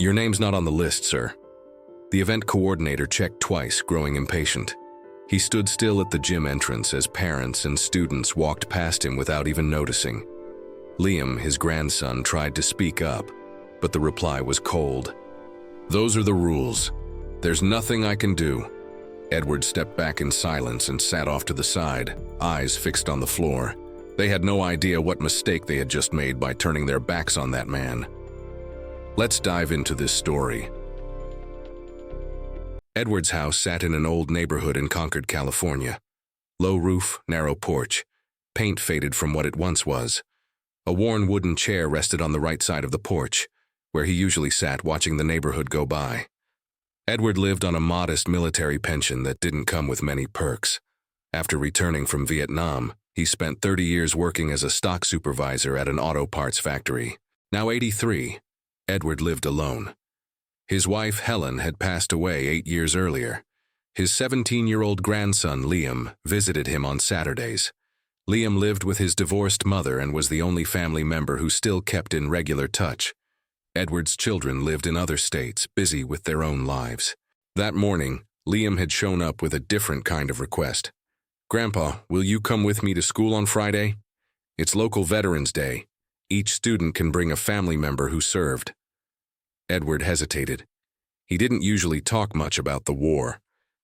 Your name's not on the list, sir. The event coordinator checked twice, growing impatient. He stood still at the gym entrance as parents and students walked past him without even noticing. Liam, his grandson, tried to speak up, but the reply was cold. Those are the rules. There's nothing I can do. Edward stepped back in silence and sat off to the side, eyes fixed on the floor. They had no idea what mistake they had just made by turning their backs on that man. Let's dive into this story. Edward's house sat in an old neighborhood in Concord, California. Low roof, narrow porch, paint faded from what it once was. A worn wooden chair rested on the right side of the porch, where he usually sat watching the neighborhood go by. Edward lived on a modest military pension that didn't come with many perks. After returning from Vietnam, he spent 30 years working as a stock supervisor at an auto parts factory. Now 83, Edward lived alone. His wife, Helen, had passed away 8 years earlier. His 17-year-old grandson, Liam, visited him on Saturdays. Liam lived with his divorced mother and was the only family member who still kept in regular touch. Edward's children lived in other states, busy with their own lives. That morning, Liam had shown up with a different kind of request. "Grandpa, will you come with me to school on Friday? It's local Veterans Day. Each student can bring a family member who served." Edward hesitated. He didn't usually talk much about the war,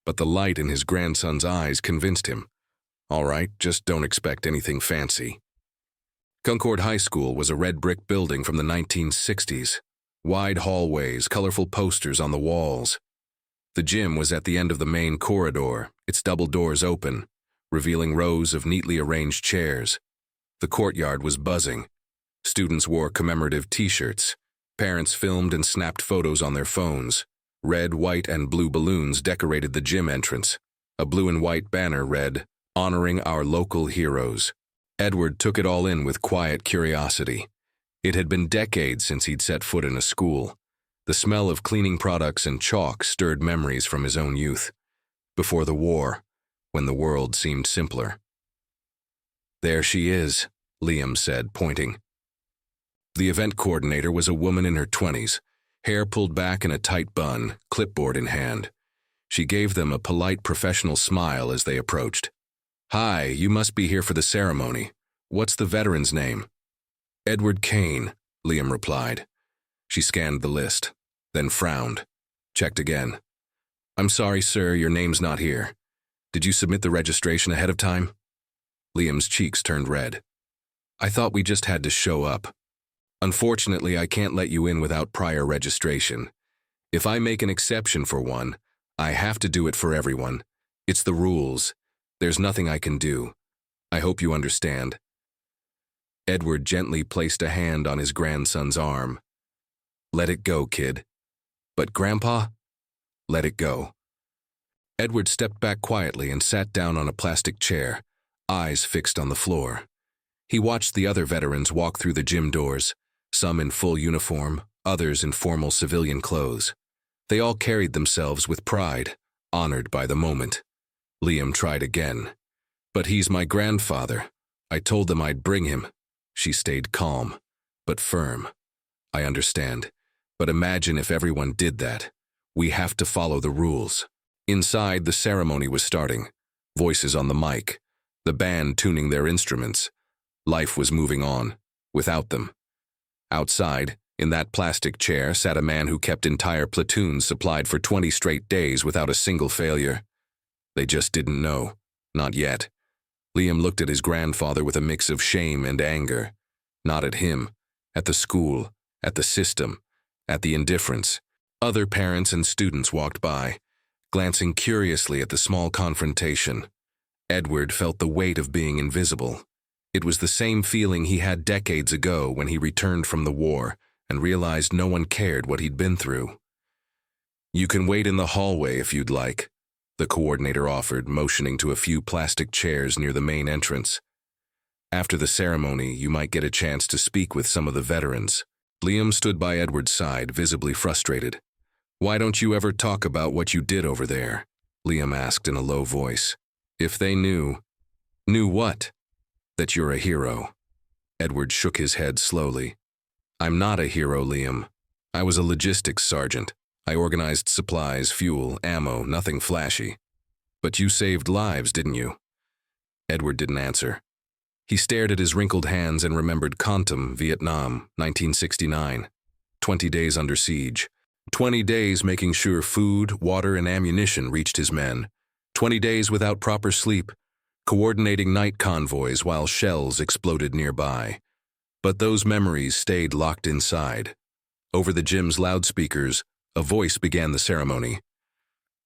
but the light in his grandson's eyes convinced him. "All right, just don't expect anything fancy." Concord High School was a red brick building from the 1960s. Wide hallways, colorful posters on the walls. The gym was at the end of the main corridor, its double doors open, revealing rows of neatly arranged chairs. The courtyard was buzzing. Students wore commemorative t-shirts. Parents filmed and snapped photos on their phones. Red, white, and blue balloons decorated the gym entrance. A blue and white banner read, "Honoring Our Local Heroes." Edward took it all in with quiet curiosity. It had been decades since he'd set foot in a school. The smell of cleaning products and chalk stirred memories from his own youth. Before the war, when the world seemed simpler. "There she is," Liam said, pointing. The event coordinator was a woman in her 20s, hair pulled back in a tight bun, clipboard in hand. She gave them a polite professional smile as they approached. "Hi, you must be here for the ceremony. What's the veteran's name?" "Edward Kane," Liam replied. She scanned the list, then frowned, checked again. "I'm sorry, sir, your name's not here. Did you submit the registration ahead of time?" Liam's cheeks turned red. "I thought we just had to show up. Unfortunately, I can't let you in without prior registration. If I make an exception for one, I have to do it for everyone. It's the rules. There's nothing I can do. I hope you understand." Edward gently placed a hand on his grandson's arm. "Let it go, kid." "But Grandpa?" "Let it go." Edward stepped back quietly and sat down on a plastic chair, eyes fixed on the floor. He watched the other veterans walk through the gym doors, some in full uniform, others in formal civilian clothes. They all carried themselves with pride, honored by the moment. Liam tried again. "But he's my grandfather. I told them I'd bring him." She stayed calm, but firm. "I understand, but imagine if everyone did that. We have to follow the rules." Inside, the ceremony was starting. Voices on the mic, the band tuning their instruments. Life was moving on, without them. Outside, in that plastic chair, sat a man who kept entire platoons supplied for 20 straight days without a single failure. They just didn't know. Not yet. Liam looked at his grandfather with a mix of shame and anger. Not at him, at the school, at the system, at the indifference. Other parents and students walked by, glancing curiously at the small confrontation. Edward felt the weight of being invisible. It was the same feeling he had decades ago when he returned from the war and realized no one cared what he'd been through. "You can wait in the hallway if you'd like," the coordinator offered, motioning to a few plastic chairs near the main entrance. "After the ceremony, you might get a chance to speak with some of the veterans." Liam stood by Edward's side, visibly frustrated. "Why don't you ever talk about what you did over there?" Liam asked in a low voice. "If they knew..." "Knew what?" "That you're a hero." Edward shook his head slowly. "I'm not a hero, Liam. I was a logistics sergeant. I organized supplies, fuel, ammo, nothing flashy. But you saved lives, didn't you? Edward didn't answer. He stared at his wrinkled hands and remembered Quantum, Vietnam, 1969. 20 days under siege. 20 days making sure food, water, and ammunition reached his men. 20 days without proper sleep, coordinating night convoys while shells exploded nearby. But those memories stayed locked inside. Over the gym's loudspeakers, a voice began the ceremony.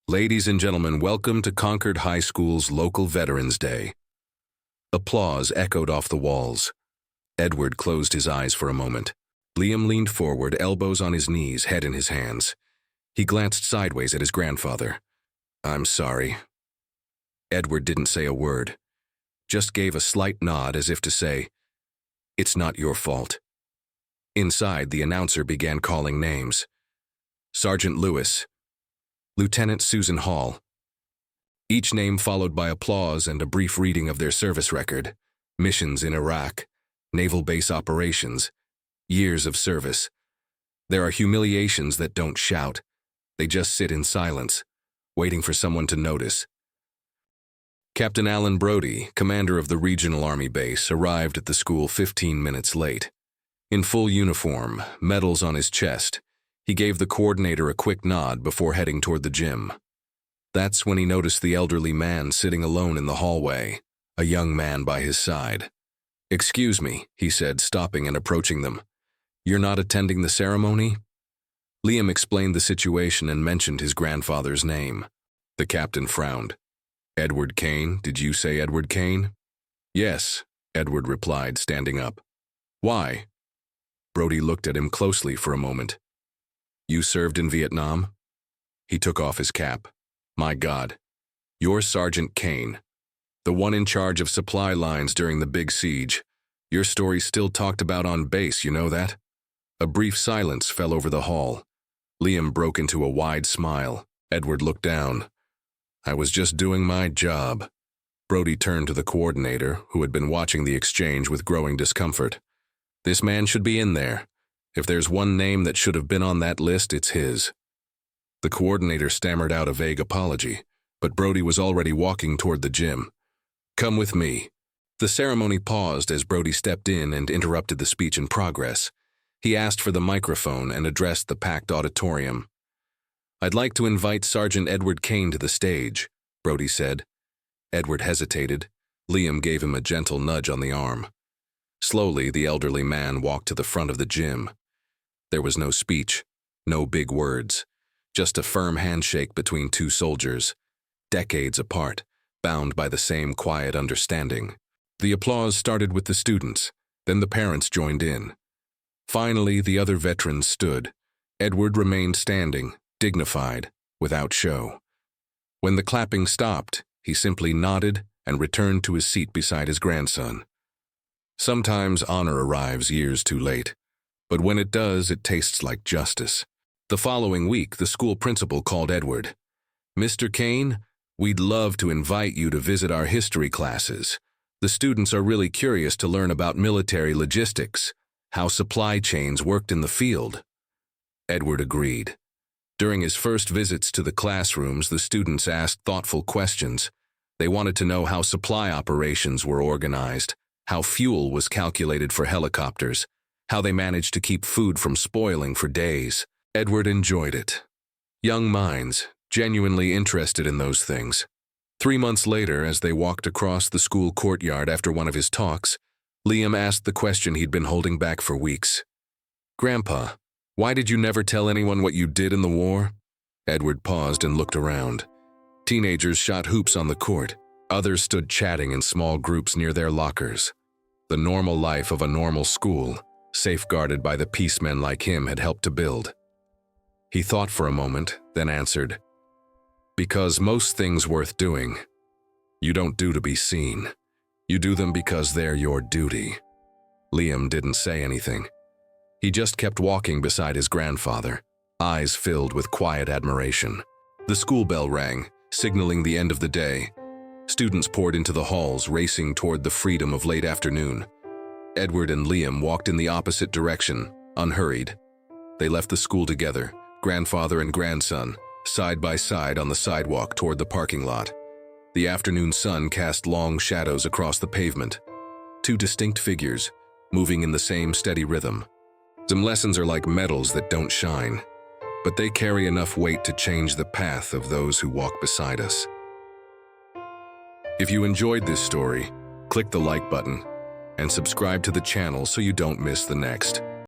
Ladies and gentlemen, welcome to Concord High School's local Veterans Day. Applause echoed off the walls. Edward closed his eyes for a moment. Liam leaned forward, elbows on his knees, head in his hands. He glanced sideways at his grandfather. I'm sorry. Edward didn't say a word, just gave a slight nod as if to say, it's not your fault. Inside, the announcer began calling names. Sergeant Lewis, Lieutenant Susan Hall. Each name followed by applause and a brief reading of their service record. Missions in Iraq, naval base operations, years of service. There are humiliations that don't shout. They just sit in silence, waiting for someone to notice. Captain Alan Brody, commander of the regional army base, arrived at the school 15 minutes late. In full uniform, medals on his chest, he gave the coordinator a quick nod before heading toward the gym. That's when he noticed the elderly man sitting alone in the hallway, a young man by his side. Excuse me, he said, stopping and approaching them. You're not attending the ceremony? Liam explained the situation and mentioned his grandfather's name. The captain frowned. Edward Kane, did you say Edward Kane? Yes, Edward replied, standing up. Why? Brody looked at him closely for a moment. You served in Vietnam? He took off his cap. My God, you're Sergeant Kane, the one in charge of supply lines during the big siege. Your story's still talked about on base, you know that? A brief silence fell over the hall. Liam broke into a wide smile. Edward looked down. I was just doing my job. Brody turned to the coordinator, who had been watching the exchange with growing discomfort. This man should be in there. If there's one name that should have been on that list, it's his. The coordinator stammered out a vague apology, but Brody was already walking toward the gym. Come with me. The ceremony paused as Brody stepped in and interrupted the speech in progress. He asked for the microphone and addressed the packed auditorium. I'd like to invite Sergeant Edward Kane to the stage, Brody said. Edward hesitated. Liam gave him a gentle nudge on the arm. Slowly, the elderly man walked to the front of the gym. There was no speech, no big words, just a firm handshake between two soldiers, decades apart, bound by the same quiet understanding. The applause started with the students, then the parents joined in. Finally, the other veterans stood. Edward remained standing, dignified, without show. When the clapping stopped, he simply nodded and returned to his seat beside his grandson. Sometimes honor arrives years too late, but when it does, it tastes like justice. The following week, the school principal called Edward. Mr. Kane, we'd love to invite you to visit our history classes. The students are really curious to learn about military logistics, how supply chains worked in the field. Edward agreed. During his first visits to the classrooms, the students asked thoughtful questions. They wanted to know how supply operations were organized, how fuel was calculated for helicopters, how they managed to keep food from spoiling for days. Edward enjoyed it. Young minds, genuinely interested in those things. 3 months later, as they walked across the school courtyard after one of his talks, Liam asked the question he'd been holding back for weeks. Grandpa, why did you never tell anyone what you did in the war? Edward paused and looked around. Teenagers shot hoops on the court. Others stood chatting in small groups near their lockers. The normal life of a normal school, safeguarded by the peacemen like him, had helped to build. He thought for a moment, then answered, Because most things worth doing, you don't do to be seen. You do them because they're your duty. Liam didn't say anything. He just kept walking beside his grandfather, eyes filled with quiet admiration. The school bell rang, signaling the end of the day. Students poured into the halls, racing toward the freedom of late afternoon. Edward and Liam walked in the opposite direction, unhurried. They left the school together, grandfather and grandson, side by side on the sidewalk toward the parking lot. The afternoon sun cast long shadows across the pavement. Two distinct figures, moving in the same steady rhythm. Some lessons are like metals that don't shine, but they carry enough weight to change the path of those who walk beside us. If you enjoyed this story, click the like button and subscribe to the channel so you don't miss the next.